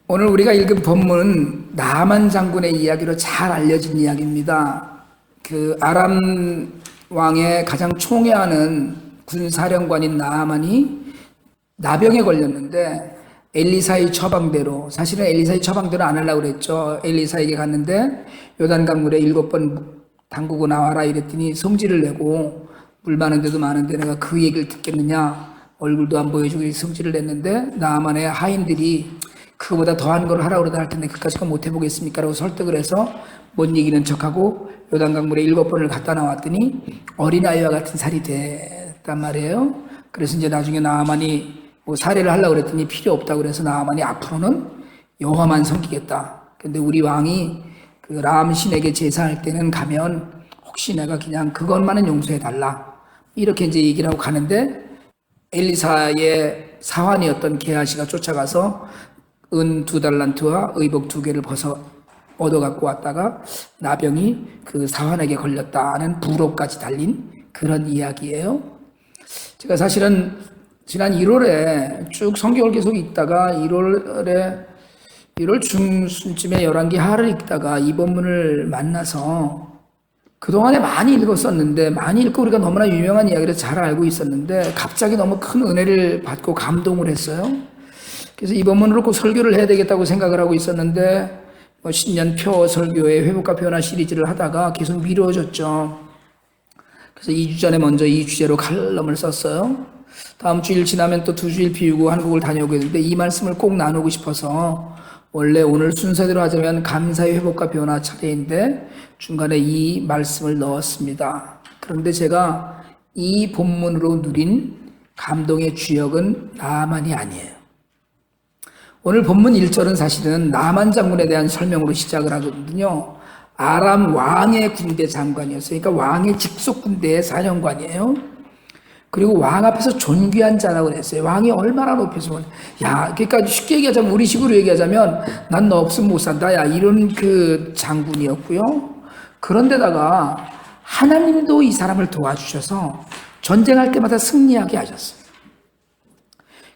오늘 우리가 읽은 본문은 나만 장군의 이야기로 잘 알려진 이야기입니다. 그 아람 왕의 가장 총애하는 군사령관인 나아만이 나병에 걸렸는데 엘리사의 처방대로, 사실은 엘리사의 처방대로 안 하려고 그랬죠. 엘리사에게 갔는데 요단강 물에 7번 담그고 나와라 이랬더니 성질을 내고 물 많은 데도 많은데 내가 그 얘기를 듣겠느냐, 얼굴도 안 보여주고 성질을 냈는데 나아만의 하인들이 그거보다 더한 걸 하라고 그러다 할 텐데 그까짓 거 못 해보겠습니까? 라고 설득을 해서 못 이기는 척하고 요단강물에 7번을 갔다 나왔더니 어린아이와 같은 살이 됐단 말이에요. 그래서 이제 나중에 나아만이 뭐 살해를 하려고 그랬더니 필요 없다고 그래서 나아만이 앞으로는 여호와만 섬기겠다. 근데 우리 왕이 그 람 신에게 제사할 때는 가면 혹시 내가 그냥 그것만은 용서해 달라. 이렇게 이제 얘기를 하고 가는데 엘리사의 사환이었던 게하시가 쫓아가서 은 2달란트와 의복 2개를 얻어 갖고 왔다가 나병이 그 사환에게 걸렸다는 부록까지 달린 그런 이야기예요. 제가 사실은 지난 1월에 쭉 성경을 계속 읽다가 1월 중순쯤에 열왕기 하를 읽다가 이 본문을 만나서 그동안에 많이 읽었었는데, 많이 읽고 우리가 너무나 유명한 이야기를 잘 알고 있었는데 갑자기 너무 큰 은혜를 받고 감동을 했어요. 그래서 이 본문으로 꼭 설교를 해야 되겠다고 생각을 하고 있었는데 신년표 설교의 회복과 변화 시리즈를 하다가 계속 미뤄졌죠. 그래서 2주 전에 먼저 이 주제로 칼럼을 썼어요. 다음 주일 지나면 또 2주일 비우고 한국을 다녀오게 되는데 이 말씀을 꼭 나누고 싶어서 원래 오늘 순서대로 하자면 감사의 회복과 변화 차례인데 중간에 이 말씀을 넣었습니다. 그런데 제가 이 본문으로 누린 감동의 주역은 나아만이 아니에요. 오늘 본문 1절은 사실은 나만 장군에 대한 설명으로 시작을 하거든요. 아람 왕의 군대 장관이었어요. 그러니까 왕의 직속 군대의 사령관이에요. 그리고 왕 앞에서 존귀한 자라고 그랬어요. 왕이 얼마나 높여서, 야, 그러니까 쉽게 얘기하자면, 우리 식으로 얘기하자면, 난 너 없으면 못 산다. 야, 이런 그 장군이었고요. 그런데다가 하나님도 이 사람을 도와주셔서 전쟁할 때마다 승리하게 하셨어요.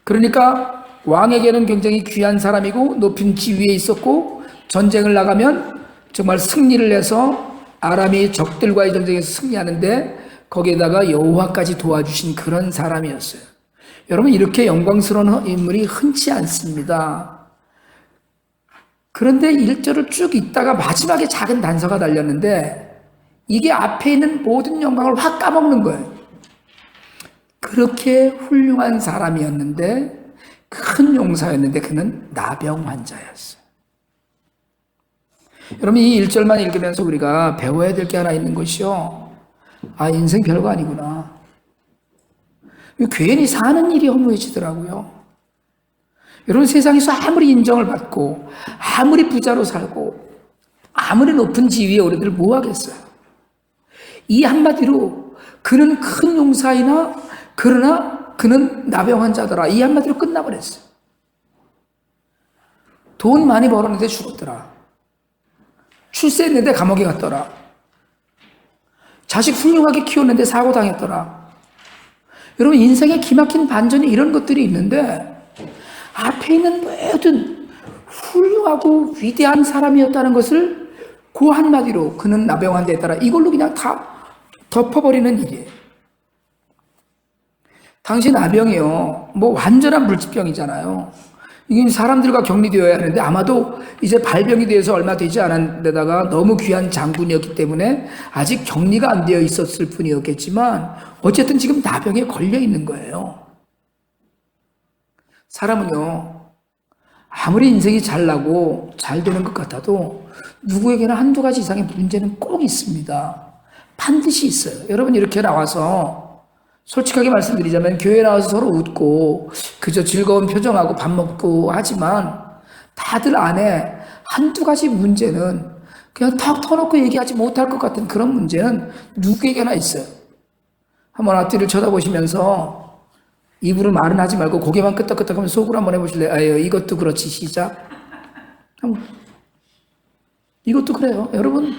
그러니까 왕에게는 굉장히 귀한 사람이고 높은 지위에 있었고 전쟁을 나가면 정말 승리를 해서 아람이 적들과의 전쟁에서 승리하는데 거기에다가 여호와까지 도와주신 그런 사람이었어요. 여러분, 이렇게 영광스러운 인물이 흔치 않습니다. 그런데 1절을 쭉 읽다가 마지막에 작은 단서가 달렸는데 이게 앞에 있는 모든 영광을 확 까먹는 거예요. 그렇게 훌륭한 사람이었는데, 큰 용사였는데 그는 나병 환자였어요. 여러분, 이 1절만 읽으면서 우리가 배워야 될 게 하나 있는 것이요. 아, 인생 별거 아니구나. 괜히 사는 일이 허무해지더라고요. 여러분, 세상에서 아무리 인정을 받고 아무리 부자로 살고 아무리 높은 지위에 오르들 뭐 하겠어요. 이 한마디로 그는 큰 용사이나 그러나 그는 나병 환자더라. 이 한마디로 끝나버렸어요. 돈 많이 벌었는데 죽었더라. 출세했는데 감옥에 갔더라. 자식 훌륭하게 키웠는데 사고 당했더라. 여러분, 인생에 기막힌 반전이 이런 것들이 있는데 앞에 있는 모든 훌륭하고 위대한 사람이었다는 것을 그 한마디로 그는 나병 환자였더라. 이걸로 그냥 다 덮어버리는 일이에요. 당시 나병이요, 뭐 완전한 물질병이잖아요. 이게 사람들과 격리되어야 하는데 아마도 이제 발병이 돼서 얼마 되지 않았는데다가 너무 귀한 장군이었기 때문에 아직 격리가 안 되어 있었을 뿐이었겠지만 어쨌든 지금 나병에 걸려 있는 거예요. 사람은요, 아무리 인생이 잘 나고 잘 되는 것 같아도 누구에게나 한두 가지 이상의 문제는 꼭 있습니다. 반드시 있어요. 여러분, 이렇게 나와서 솔직하게 말씀드리자면 교회 나와서 서로 웃고 그저 즐거운 표정하고 밥 먹고 하지만 다들 안에 한두 가지 문제는 그냥 턱 터놓고 얘기하지 못할 것 같은 그런 문제는 누구에게나 있어요. 한번 앞뒤를 쳐다보시면서 입으로 말은 하지 말고 고개만 끄덕끄덕하면서 속으로 한번 해보실래요? 아유, 이것도 그렇지. 시작. 이것도 그래요. 여러분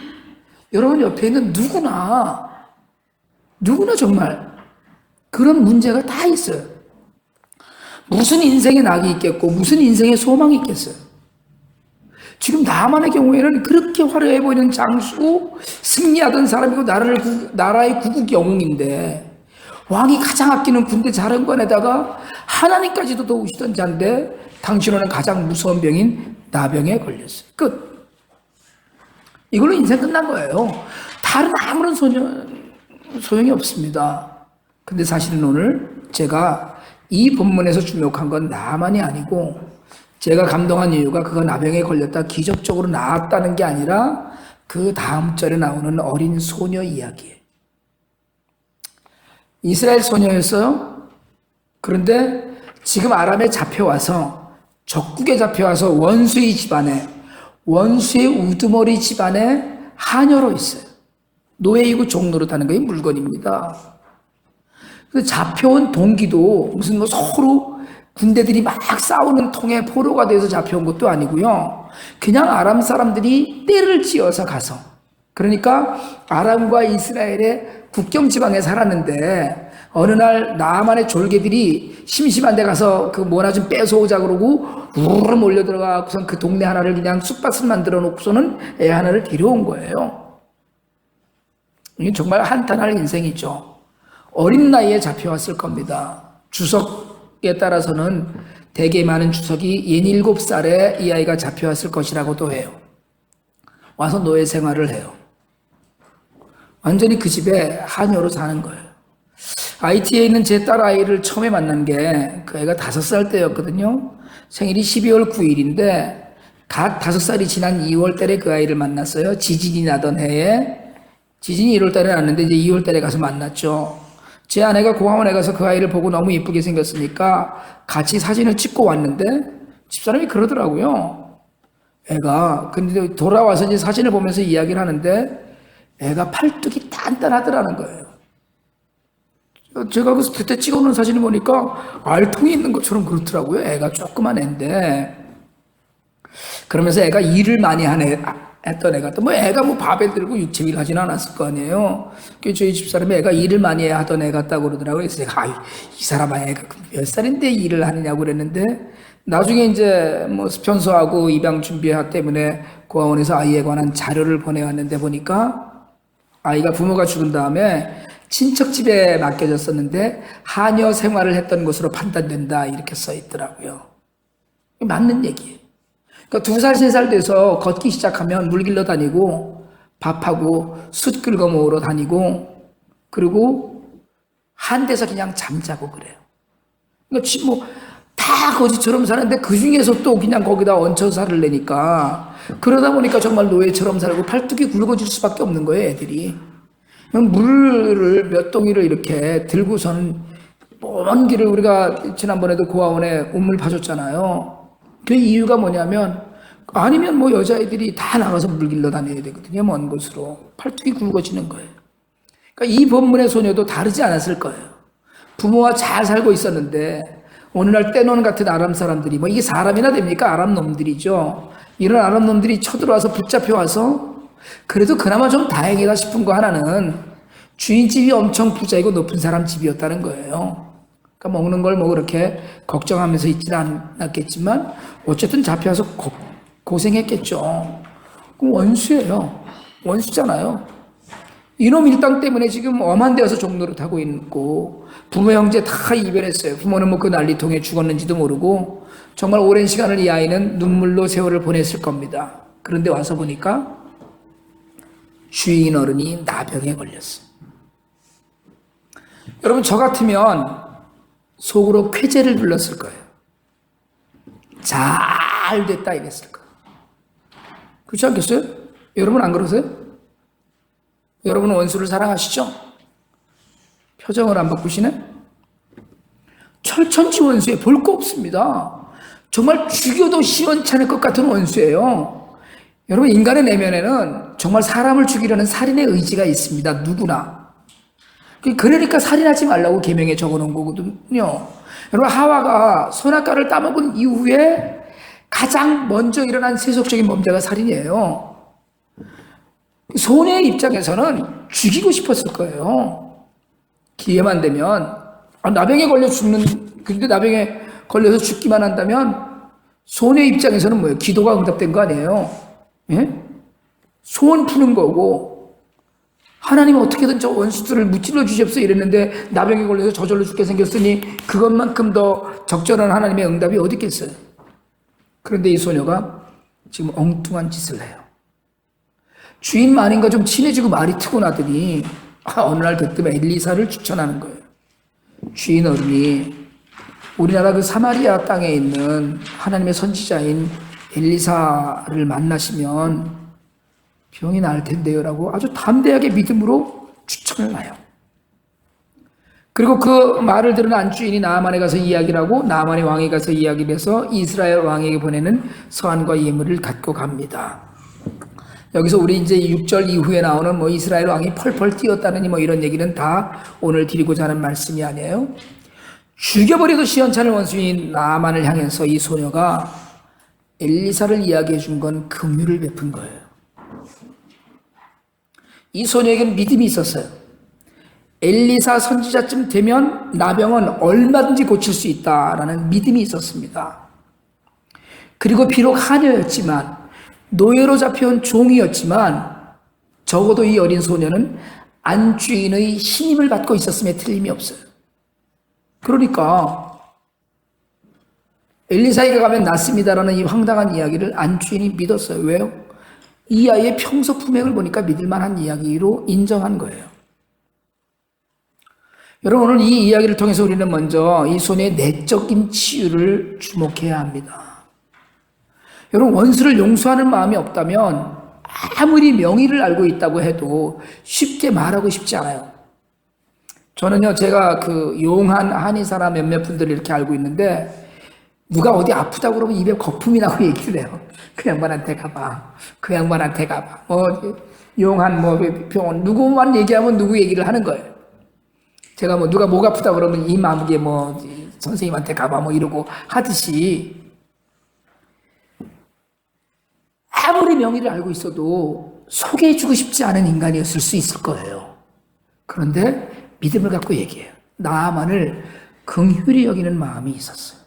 옆에 있는 누구나 정말 그런 문제가 다 있어요. 무슨 인생의 낙이 있겠고 무슨 인생의 소망이 있겠어요. 지금 나만의 경우에는 그렇게 화려해 보이는 장수고 승리하던 사람이고 나라의 구국 영웅인데, 왕이 가장 아끼는 군대 사령관에다가 하나님까지도 도우시던 자인데 당신은 가장 무서운 병인 나병에 걸렸어요. 끝. 이걸로 인생 끝난 거예요. 다른 아무런 소용이 없습니다. 근데 사실은 오늘 제가 이 본문에서 주목한 건 나만이 아니고, 제가 감동한 이유가 그가 나병에 걸렸다 기적적으로 나았다는 게 아니라 그 다음 절에 나오는 어린 소녀 이야기예요. 이스라엘 소녀였어요. 그런데 지금 아람에 잡혀와서, 적국에 잡혀와서 원수의 집안에, 원수의 우두머리 집안에 하녀로 있어요. 노예이고 종노릇하는 게 물건입니다. 그래서 잡혀온 동기도 무슨 뭐 서로 군대들이 막 싸우는 통에 포로가 돼서 잡혀온 것도 아니고요. 그냥 아람 사람들이 떼를 지어서 가서, 그러니까 아람과 이스라엘의 국경 지방에 살았는데 어느 날 나만의 졸개들이 심심한 데 가서 그 뭐나 좀 뺏어오자 그러고 우르르 몰려 들어가고선 그 동네 하나를 그냥 쑥밭을 만들어 놓고서는 애 하나를 데려온 거예요. 이게 정말 한탄할 인생이죠. 어린 나이에 잡혀왔을 겁니다. 주석에 따라서는 대개 많은 주석이 67살에 이 아이가 잡혀왔을 것이라고도 해요. 와서 노예 생활을 해요. 완전히 그 집에 하녀로 사는 거예요. IT에 있는 제 딸 아이를 처음에 만난 게 그 애가 5살 때였거든요. 생일이 12월 9일인데 갓 5살이 지난 2월 달에 그 아이를 만났어요. 지진이 나던 해에. 지진이 1월 달에 났는데 이제 2월 달에 가서 만났죠. 제 아내가 고아원에 가서 그 아이를 보고 너무 이쁘게 생겼으니까 같이 사진을 찍고 왔는데 집사람이 그러더라고요. 애가, 근데 돌아와서 이제 사진을 보면서 이야기를 하는데 애가 팔뚝이 단단하더라는 거예요. 제가 그때 찍어놓은 사진을 보니까 알통이 있는 것처럼 그렇더라고요. 애가 조그만 애인데. 그러면서 애가 일을 많이 했던 애가 또 뭐 애가 뭐 밥에 들고 육체일 하진 않았을 거 아니에요. 그 저희 집사람이 애가 일을 많이 하던 애 같다고 그러더라고요. 그래서 제가 이 사람 애가 몇 살인데 일을 하느냐고 그랬는데, 나중에 이제 뭐 편소하고 입양 준비하 때문에 고아원에서 아이에 관한 자료를 보내왔는데 보니까 아이가 부모가 죽은 다음에 친척 집에 맡겨졌었는데 하녀 생활을 했던 것으로 판단된다, 이렇게 써 있더라고요. 맞는 얘기예요. 그러니까 2살, 3살 돼서 걷기 시작하면 물 길러 다니고 밥하고 숯 긁어 모으러 다니고, 그리고 한 데서 그냥 잠자고 그래요. 그러니까 뭐 다 거지처럼 사는데 그 중에서 또 그냥 거기다 얹혀 살을 내니까, 그러다 보니까 정말 노예처럼 살고 팔뚝이 굵어질 수밖에 없는 거예요, 애들이. 물을 몇 동이를 이렇게 들고서는 먼 길을, 우리가 지난번에도 고아원에 우물 파줬잖아요. 그 이유가 뭐냐면, 아니면 뭐 여자애들이 다 나가서 물 길러 다녀야 되거든요. 먼 곳으로. 팔뚝이 굵어지는 거예요. 그러니까 이 본문의 소녀도 다르지 않았을 거예요. 부모와 잘 살고 있었는데 어느 날 떼노는 같은 아람 사람들이, 뭐 이게 사람이나 됩니까? 아람 놈들이죠. 이런 아람 놈들이 쳐들어와서 붙잡혀와서, 그래도 그나마 좀 다행이다 싶은 거 하나는 주인집이 엄청 부자이고 높은 사람 집이었다는 거예요. 그러니까 먹는 걸 뭐 그렇게 걱정하면서 있지는 않았겠지만 어쨌든 잡혀와서 고생했겠죠. 그럼 원수예요. 원수잖아요. 이놈 일당 때문에 지금 엄한 데여서 종노릇하고 있고, 부모 형제 다 이별했어요. 부모는 뭐 그 난리통에 죽었는지도 모르고 정말 오랜 시간을 이 아이는 눈물로 세월을 보냈을 겁니다. 그런데 와서 보니까 주인 어른이 나병에 걸렸어요. 여러분, 저 같으면 속으로 쾌재를 불렀을 거예요. 잘 됐다 이랬을 거예요. 그렇지 않겠어요? 여러분 안 그러세요? 여러분은 원수를 사랑하시죠? 표정을 안 바꾸시네? 철천지 원수에 볼 거 없습니다. 정말 죽여도 시원찮을 것 같은 원수예요. 여러분, 인간의 내면에는 정말 사람을 죽이려는 살인의 의지가 있습니다. 누구나. 그러니까 살인하지 말라고 계명에 적어놓은 거거든요. 여러분, 하와가 선악과를 따먹은 이후에 가장 먼저 일어난 세속적인 범죄가 살인이에요. 소녀의 입장에서는 죽이고 싶었을 거예요. 기회만 되면. 나병에 걸려 죽는, 근데 나병에 걸려서 죽기만 한다면 소녀 입장에서는 뭐예요? 기도가 응답된 거 아니에요? 예? 소원 푸는 거고, 하나님 어떻게든 저 원수들을 무찔러 주십시오 이랬는데 나병에 걸려서 저절로 죽게 생겼으니 그것만큼 더 적절한 하나님의 응답이 어디 있겠어요? 그런데 이 소녀가 지금 엉뚱한 짓을 해요. 주인 마님과 좀 친해지고 말이 트고 나더니 어느 날 그때 엘리사를 추천하는 거예요. 주인 어른이 우리나라 그 사마리아 땅에 있는 하나님의 선지자인 엘리사를 만나시면 병이 나을 텐데요 라고 아주 담대하게 믿음으로 추천을 해요. 그리고 그 말을 들은 안주인이 나아만에 가서 이야기를 하고 나아만의 왕에 가서 이야기를 해서 이스라엘 왕에게 보내는 서한과 예물을 갖고 갑니다. 여기서 우리 이제 6절 이후에 나오는 뭐 이스라엘 왕이 펄펄 뛰었다느니 뭐 이런 얘기는 다 오늘 드리고자 하는 말씀이 아니에요. 죽여버려도 시원찮을 원수인 나아만을 향해서 이 소녀가 엘리사를 이야기해 준 건 긍휼을 베푼 거예요. 이 소녀에게는 믿음이 있었어요. 엘리사 선지자쯤 되면 나병은 얼마든지 고칠 수 있다라는 믿음이 있었습니다. 그리고 비록 하녀였지만 노예로 잡혀온 종이었지만 적어도 이 어린 소녀는 안주인의 신임을 받고 있었음에 틀림이 없어요. 그러니까 엘리사에게 가면 낫습니다라는 이 황당한 이야기를 안주인이 믿었어요. 왜요? 이 아이의 평소 품행을 보니까 믿을만한 이야기로 인정한 거예요. 여러분, 오늘 이 이야기를 통해서 우리는 먼저 이 소녀의 내적인 치유를 주목해야 합니다. 여러분, 원수를 용서하는 마음이 없다면 아무리 명의를 알고 있다고 해도 쉽게 말하고 싶지 않아요. 저는요, 제가 그 용한 한의사나 몇몇 분들을 이렇게 알고 있는데 누가 어디 아프다고 그러면 입에 거품이 나고 얘기를 해요. 그 양반한테 가봐. 그 양반한테 가봐. 용한 병원. 누구만 얘기하면 누구 얘기를 하는 거예요. 제가 누가 목 아프다 그러면 이 마음에 선생님한테 가봐 이러고 하듯이 아무리 명의를 알고 있어도 소개해주고 싶지 않은 인간이었을 수 있을 거예요. 그런데 믿음을 갖고 얘기해요. 나만을 긍휼히 여기는 마음이 있었어요.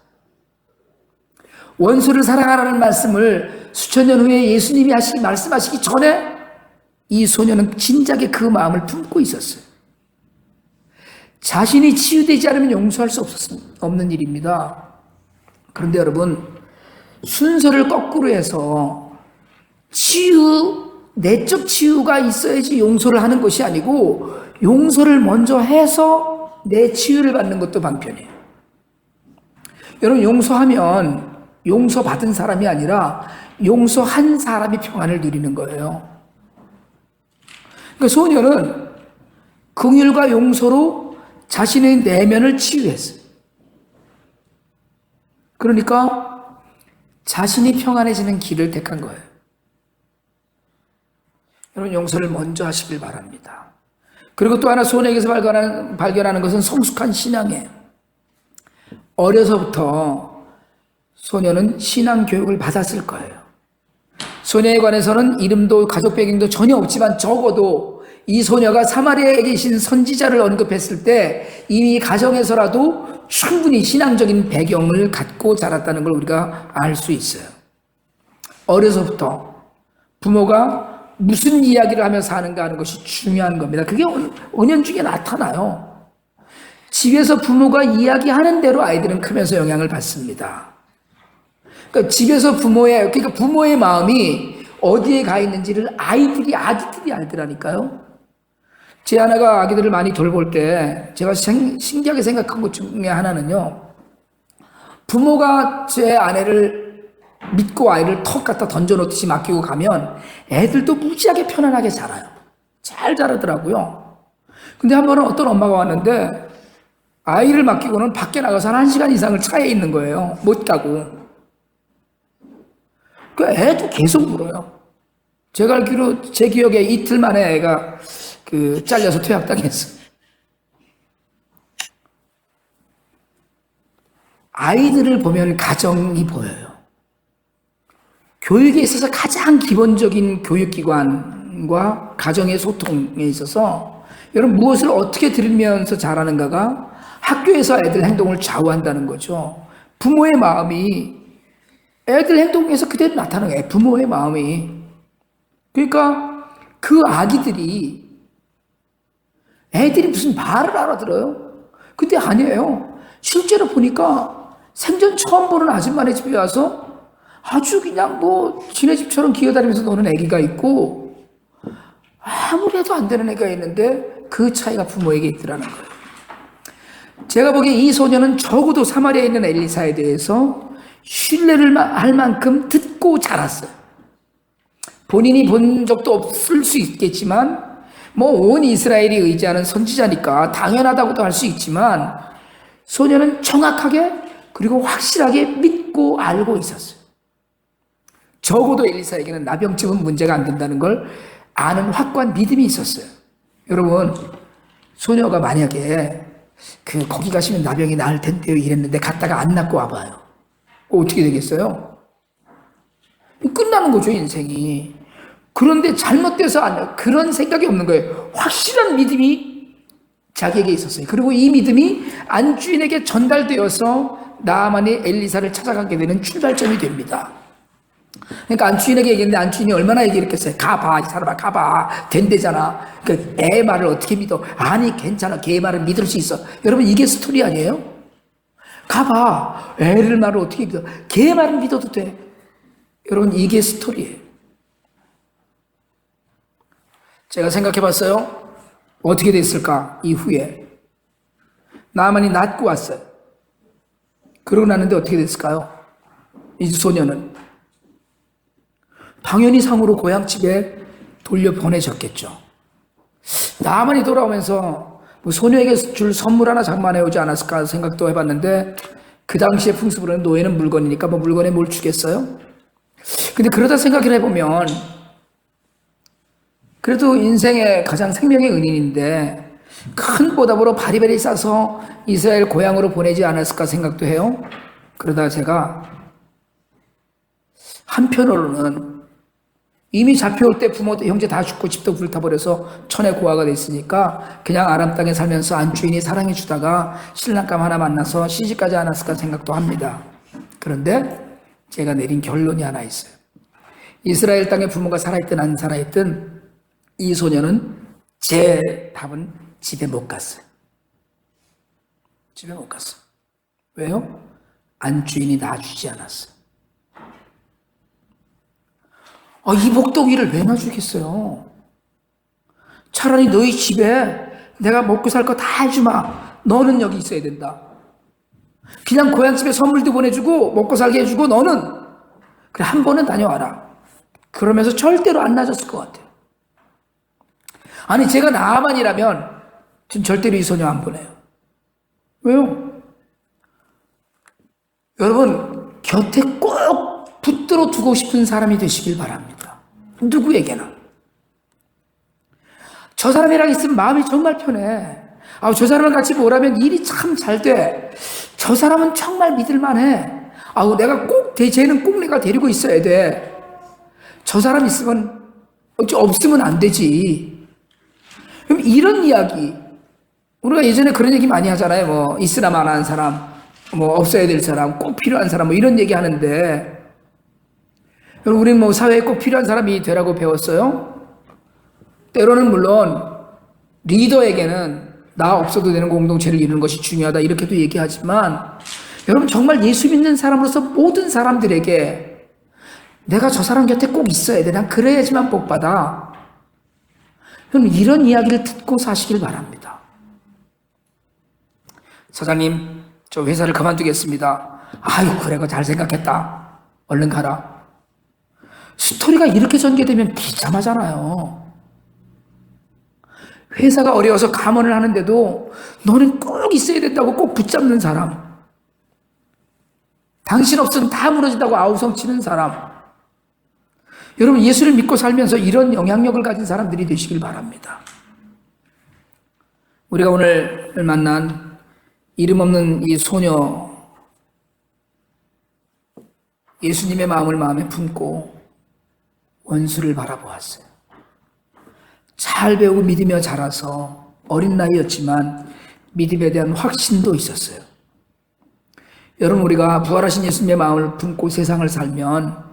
원수를 사랑하라는 말씀을 수천 년 후에 예수님이 말씀하시기 전에 이 소녀는 진작에 그 마음을 품고 있었어요. 자신이 치유되지 않으면 용서할 수 없는 일입니다. 그런데 여러분, 순서를 거꾸로 해서 내적 치유가 있어야지 용서를 하는 것이 아니고 용서를 먼저 해서 내 치유를 받는 것도 방편이에요. 여러분, 용서하면 용서받은 사람이 아니라 용서한 사람이 평안을 누리는 거예요. 그러니까 소녀는 긍휼과 용서로 자신의 내면을 치유했어요. 그러니까 자신이 평안해지는 길을 택한 거예요. 여러분, 용서를 먼저 하시길 바랍니다. 그리고 또 하나 소녀에게서 발견하는 것은 성숙한 신앙이에요. 어려서부터 소녀는 신앙 교육을 받았을 거예요. 소녀에 관해서는 이름도 가족 배경도 전혀 없지만 적어도 이 소녀가 사마리아에 계신 선지자를 언급했을 때 이미 가정에서라도 충분히 신앙적인 배경을 갖고 자랐다는 걸 우리가 알 수 있어요. 어려서부터 부모가 무슨 이야기를 하며 사는가 하는 것이 중요한 겁니다. 그게 은연중에 나타나요. 집에서 부모가 이야기하는 대로 아이들은 크면서 영향을 받습니다. 그러니까 집에서 부모의 마음이 어디에 가 있는지를 아기들이 알더라니까요. 제 아내가 아기들을 많이 돌볼 때 제가 신기하게 생각한 것 중에 하나는요, 부모가 제 아내를 믿고 아이를 턱 갖다 던져놓듯이 맡기고 가면 애들도 무지하게 편안하게 자라요. 잘 자라더라고요. 근데 한 번은 어떤 엄마가 왔는데 아이를 맡기고는 밖에 나가서 한 1시간 이상을 차에 있는 거예요. 못 가고. 그 애도 계속 울어요. 제가 알기로 제 기억에 이틀 만에 애가 잘려서 퇴학당했어요. 아이들을 보면 가정이 보여요. 교육에 있어서 가장 기본적인 교육기관과 가정의 소통에 있어서 여러분, 무엇을 어떻게 들으면서 잘하는가가 학교에서 애들 행동을 좌우한다는 거죠. 부모의 마음이 애들 행동에서 그대로 나타나는 거예요. 부모의 마음이. 그러니까 그 아기들이 애들이 무슨 말을 알아들어요? 근데 아니에요. 실제로 보니까 생전 처음 보는 아줌마네 집에 와서 아주 그냥 뭐 지네 집처럼 기어다니면서 노는 애기가 있고 아무리 해도 안 되는 애가 있는데 그 차이가 부모에게 있더라는 거예요. 제가 보기에 이 소녀는 적어도 사마리아에 있는 엘리사에 대해서 신뢰를 할 만큼 듣고 자랐어요. 본인이 본 적도 없을 수 있겠지만 뭐 온 이스라엘이 의지하는 선지자니까 당연하다고도 할 수 있지만 소녀는 정확하게 그리고 확실하게 믿고 알고 있었어요. 적어도 엘리사에게는 나병증은 문제가 안 된다는 걸 아는 확고한 믿음이 있었어요. 여러분, 소녀가 만약에 거기 가시면 나병이 나을 텐데요 이랬는데 갔다가 안 낫고 와봐요. 어떻게 되겠어요? 끝나는 거죠, 인생이. 그런데 잘못돼서 그런 생각이 없는 거예요. 확실한 믿음이 자기에게 있었어요. 그리고 이 믿음이 안주인에게 전달되어서 나아만이 엘리사를 찾아가게 되는 출발점이 됩니다. 그러니까 안주인에게 얘기했는데 안주인이 얼마나 얘기했겠어요. 가봐, 이 사람아, 가봐. 된대잖아. 애 말을 어떻게 믿어? 아니, 괜찮아. 걔 말을 믿을 수 있어. 여러분, 이게 스토리 아니에요? 가봐. 애를 말을 어떻게 믿어? 걔 말을 믿어도 돼. 여러분, 이게 스토리예요. 제가 생각해 봤어요. 어떻게 됐을까? 이후에. 나만이 낫고 왔어요. 그러고 났는데 어떻게 됐을까요? 이 소녀는. 당연히 상으로 고향집에 돌려보내셨겠죠. 나만이 돌아오면서 뭐 소녀에게 줄 선물 하나 장만해 오지 않았을까 생각도 해봤는데 그 당시의 풍습으로는 노예는 물건이니까 뭐 물건에 뭘 주겠어요? 근데 그러다 생각을 해보면 그래도 인생의 가장 생명의 은인인데 큰 보답으로 바리바리 싸서 이스라엘 고향으로 보내지 않았을까 생각도 해요. 그러다 제가 한편으로는 이미 잡혀올 때 부모도 형제 다 죽고 집도 불타버려서 천의 고아가 됐으니까 그냥 아람 땅에 살면서 안주인이 사랑해 주다가 신랑감 하나 만나서 시집가지 않았을까 생각도 합니다. 그런데 제가 내린 결론이 하나 있어요. 이스라엘 땅에 부모가 살아있든 안 살아있든 이 소녀는 제 답은 집에 못 갔어요. 집에 못 갔어요. 왜요? 안주인이 놔주지 않았어요. 이 복덩이를 왜 놔주겠어요? 차라리 너희 집에 내가 먹고 살 거 다 해주마. 너는 여기 있어야 된다. 그냥 고향집에 선물도 보내주고 먹고 살게 해주고 너는 그래 한 번은 다녀와라. 그러면서 절대로 안 놔줬을 것 같아요. 아니 제가 나만이라면 전 절대로 이 소녀 안 보내요. 왜요? 여러분 곁에 꼭 붙들어 두고 싶은 사람이 되시길 바랍니다. 누구에게나. 저 사람이랑 있으면 마음이 정말 편해. 저 사람을 같이 뭐라면 일이 참 잘 돼. 저 사람은 정말 믿을만해. 내가 쟤는 꼭 내가 데리고 있어야 돼. 저 사람 있으면 없으면 안 되지. 그럼 이런 이야기 우리가 예전에 그런 얘기 많이 하잖아요. 뭐 있으나 마나한 사람, 뭐 없어야 될 사람, 꼭 필요한 사람 뭐 이런 얘기 하는데 여러분 우리는 뭐 사회에 꼭 필요한 사람이 되라고 배웠어요? 때로는 물론 리더에게는 나 없어도 되는 공동체를 이루는 것이 중요하다 이렇게도 얘기하지만 여러분 정말 예수 믿는 사람으로서 모든 사람들에게 내가 저 사람 곁에 꼭 있어야 돼. 난 그래야지만 복받아. 여러분 이런 이야기를 듣고 사시길 바랍니다. 사장님 저 회사를 그만두겠습니다. 아유 그래 잘 생각했다. 얼른 가라. 스토리가 이렇게 전개되면 비참하잖아요. 회사가 어려워서 감원을 하는데도 너는 꼭 있어야 된다고 꼭 붙잡는 사람. 당신 없으면 다 무너진다고 아우성치는 사람. 여러분 예수를 믿고 살면서 이런 영향력을 가진 사람들이 되시길 바랍니다. 우리가 오늘 만난 이름 없는 이 소녀 예수님의 마음을 마음에 품고 원수를 바라보았어요. 잘 배우고 믿으며 자라서 어린 나이였지만 믿음에 대한 확신도 있었어요. 여러분, 우리가 부활하신 예수님의 마음을 품고 세상을 살면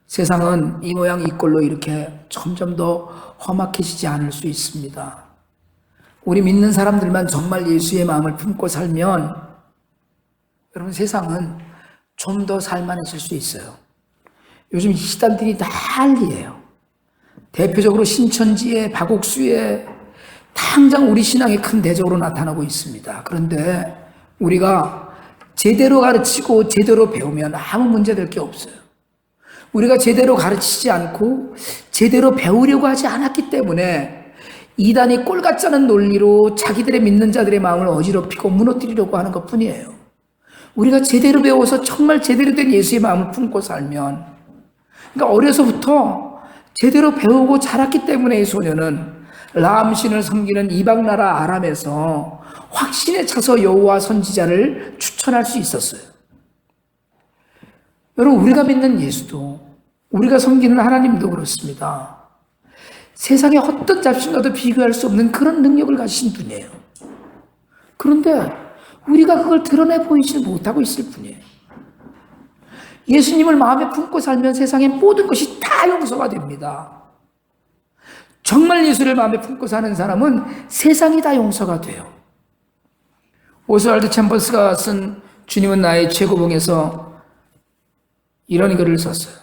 세상은 이 모양 이 꼴로 이렇게 점점 더 험악해지지 않을 수 있습니다. 우리 믿는 사람들만 정말 예수의 마음을 품고 살면 여러분, 세상은 좀 더 살만해질 수 있어요. 요즘 이단들이 난리예요. 대표적으로 신천지에, 박옥수에 당장 우리 신앙에 큰 대적으로 나타나고 있습니다. 그런데 우리가 제대로 가르치고 제대로 배우면 아무 문제될 게 없어요. 우리가 제대로 가르치지 않고 제대로 배우려고 하지 않았기 때문에 이단이 꼴 같지 않은 논리로 자기들의 믿는 자들의 마음을 어지럽히고 무너뜨리려고 하는 것 뿐이에요. 우리가 제대로 배워서 정말 제대로 된 예수의 마음을 품고 살면, 그러니까 어려서부터 제대로 배우고 자랐기 때문에 이 소녀는 라암신을 섬기는 이방 나라 아람에서 확신에 차서 여호와 선지자를 추천할 수 있었어요. 여러분, 우리가 믿는 예수도, 우리가 섬기는 하나님도 그렇습니다. 세상의 어떤 잡신과도 비교할 수 없는 그런 능력을 가지신 분이에요. 그런데 우리가 그걸 드러내 보이지 못하고 있을 뿐이에요. 예수님을 마음에 품고 살면 세상의 모든 것이 다 용서가 됩니다. 정말 예수를 마음에 품고 사는 사람은 세상이 다 용서가 돼요. 오스왈드 챔버스가 쓴 주님은 나의 최고봉에서 이런 글을 썼어요.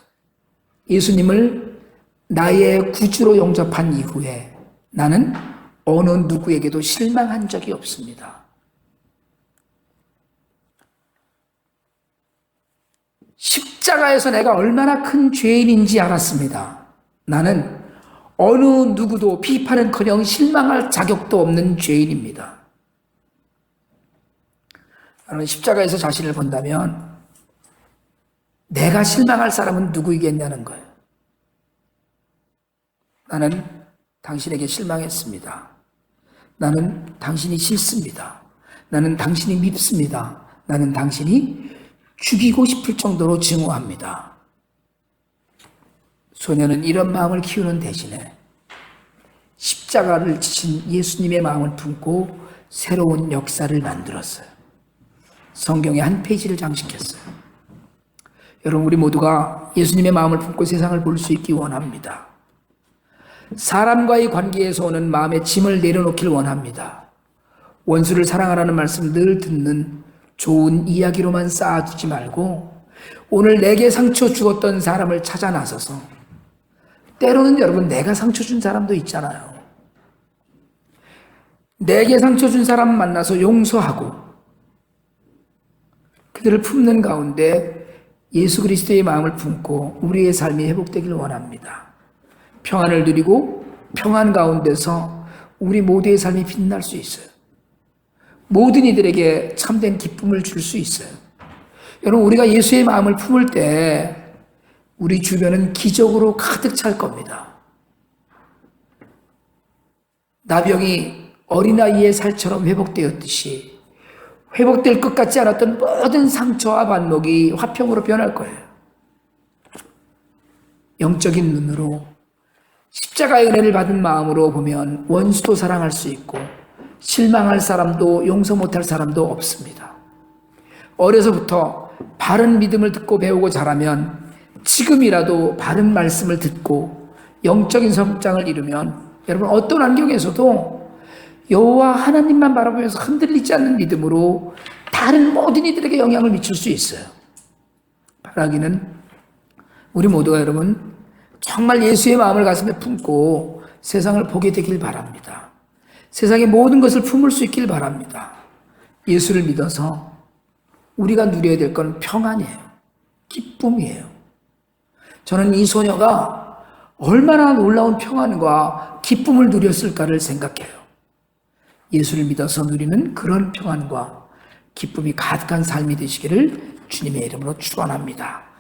예수님을 나의 구주로 영접한 이후에 나는 어느 누구에게도 실망한 적이 없습니다. 십자가에서 내가 얼마나 큰 죄인인지 알았습니다. 나는 어느 누구도 비판은커녕 실망할 자격도 없는 죄인입니다. 나는 십자가에서 자신을 본다면 내가 실망할 사람은 누구이겠냐는 거예요. 나는 당신에게 실망했습니다. 나는 당신이 싫습니다. 나는 당신이 밉습니다. 나는 당신이 죽이고 싶을 정도로 증오합니다. 소녀는 이런 마음을 키우는 대신에 십자가를 지신 예수님의 마음을 품고 새로운 역사를 만들었어요. 성경의 한 페이지를 장식했어요. 여러분, 우리 모두가 예수님의 마음을 품고 세상을 볼 수 있기 원합니다. 사람과의 관계에서 오는 마음의 짐을 내려놓길 원합니다. 원수를 사랑하라는 말씀 늘 듣는 좋은 이야기로만 쌓아두지 말고 오늘 내게 상처 주었던 사람을 찾아 나서서, 때로는 여러분 내가 상처 준 사람도 있잖아요. 내게 상처 준 사람 만나서 용서하고 그들을 품는 가운데 예수 그리스도의 마음을 품고 우리의 삶이 회복되길 원합니다. 평안을 누리고 평안 가운데서 우리 모두의 삶이 빛날 수 있어요. 모든 이들에게 참된 기쁨을 줄 수 있어요. 여러분, 우리가 예수의 마음을 품을 때 우리 주변은 기적으로 가득 찰 겁니다. 나병이 어린아이의 살처럼 회복되었듯이 회복될 것 같지 않았던 모든 상처와 반목이 화평으로 변할 거예요. 영적인 눈으로 십자가의 은혜를 받은 마음으로 보면 원수도 사랑할 수 있고 실망할 사람도 용서 못할 사람도 없습니다. 어려서부터 바른 믿음을 듣고 배우고 자라면 지금이라도 바른 말씀을 듣고 영적인 성장을 이루면 여러분 어떤 환경에서도 여호와 하나님만 바라보면서 흔들리지 않는 믿음으로 다른 모든 이들에게 영향을 미칠 수 있어요. 바라기는 우리 모두가 여러분 정말 예수의 마음을 가슴에 품고 세상을 보게 되길 바랍니다. 세상의 모든 것을 품을 수 있길 바랍니다. 예수를 믿어서 우리가 누려야 될 건 평안이에요. 기쁨이에요. 저는 이 소녀가 얼마나 놀라운 평안과 기쁨을 누렸을까를 생각해요. 예수를 믿어서 누리는 그런 평안과 기쁨이 가득한 삶이 되시기를 주님의 이름으로 축원합니다.